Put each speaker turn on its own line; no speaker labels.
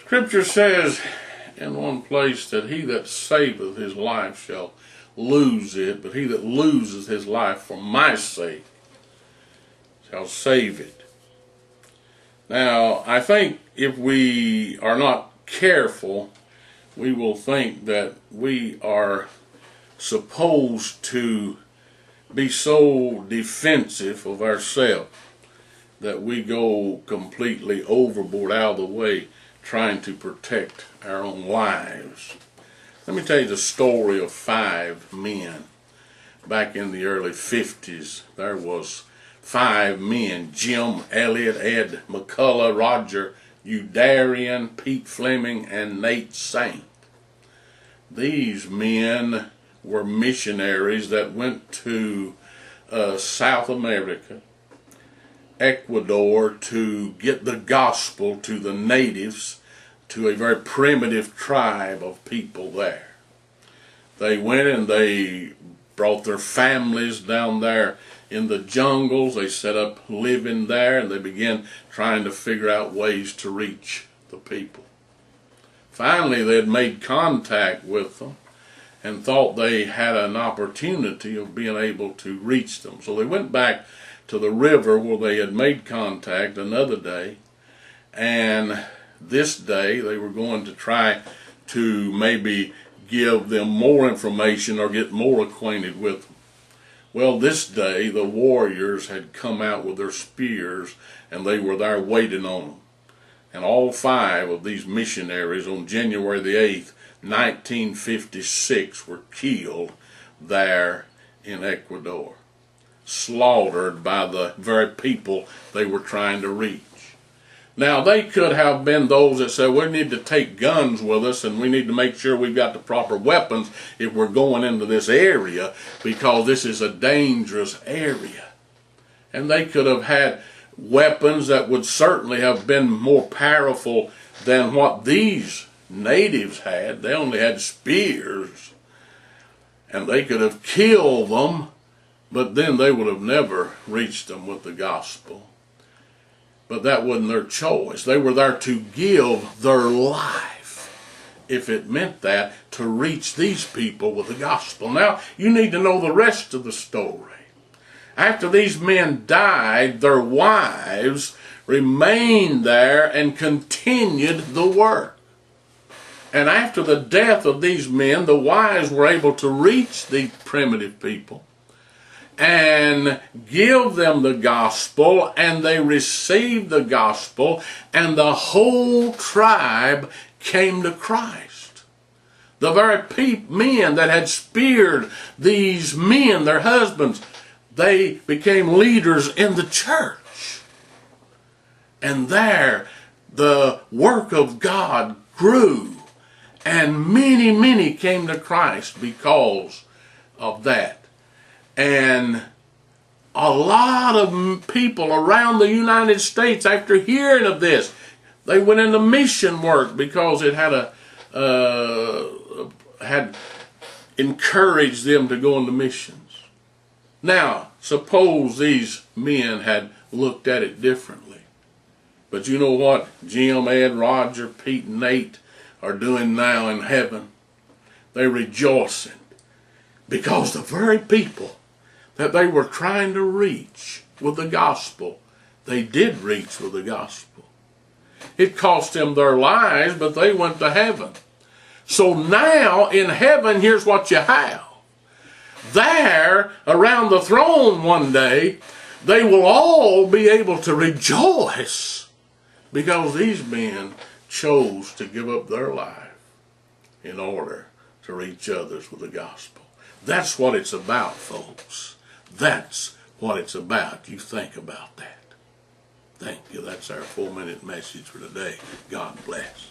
Scripture says in one place that he that saveth his life shall lose it, but he that loses his life for my sake shall save it. Now, I think if we are not careful, we will think that we are supposed to be so defensive of ourselves that we go completely overboard, out of the way, trying to protect our own lives. Let me tell you the story of 5 men. Back in the early 50s, there was 5 men: Jim Elliott, Ed McCullough, Roger Udarian, Pete Fleming, and Nate Saint. These men were missionaries that went to South America, Ecuador, to get the gospel to the natives, to a very primitive tribe of people there. They went and they brought their families down there in the jungles. They set up living there, and they began trying to figure out ways to reach the people. Finally, they had made contact with them and thought they had an opportunity of being able to reach them. So they went back to the river where they had made contact another day, and this day they were going to try to maybe give them more information or get more acquainted with them. Well, this day the warriors had come out with their spears, and they were there waiting on them. And all 5 of these missionaries on January the 8th, 1956, were killed there in Ecuador, slaughtered by the very people they were trying to reach. Now, they could have been those that said, we need to take guns with us, and we need to make sure we've got the proper weapons if we're going into this area, because this is a dangerous area. And they could have had weapons that would certainly have been more powerful than what these natives had. They only had spears, and they could have killed them, but then they would have never reached them with the gospel. But that wasn't their choice. They were there to give their life, if it meant that, to reach these people with the gospel. Now, you need to know the rest of the story. After these men died, their wives remained there and continued the work. And after the death of these men, the wives were able to reach these primitive people and give them the gospel, and they received the gospel, and the whole tribe came to Christ. The very men that had speared these men, their husbands, they became leaders in the church. And there the work of God grew, and many, many came to Christ because of that. And a lot of people around the United States, after hearing of this, they went into mission work because it had had encouraged them to go into missions. Now, suppose these men had looked at it differently. But you know what Jim, Ed, Roger, Pete, and Nate are doing now in heaven? They're rejoicing because the very people that they were trying to reach with the gospel, they did reach with the gospel. It cost them their lives, but they went to heaven. So now in heaven, here's what you have. There, around the throne one day, they will all be able to rejoice because these men chose to give up their life in order to reach others with the gospel. That's what it's about, folks. That's what it's about. You think about that. Thank you. That's our 4-minute message for today. God bless.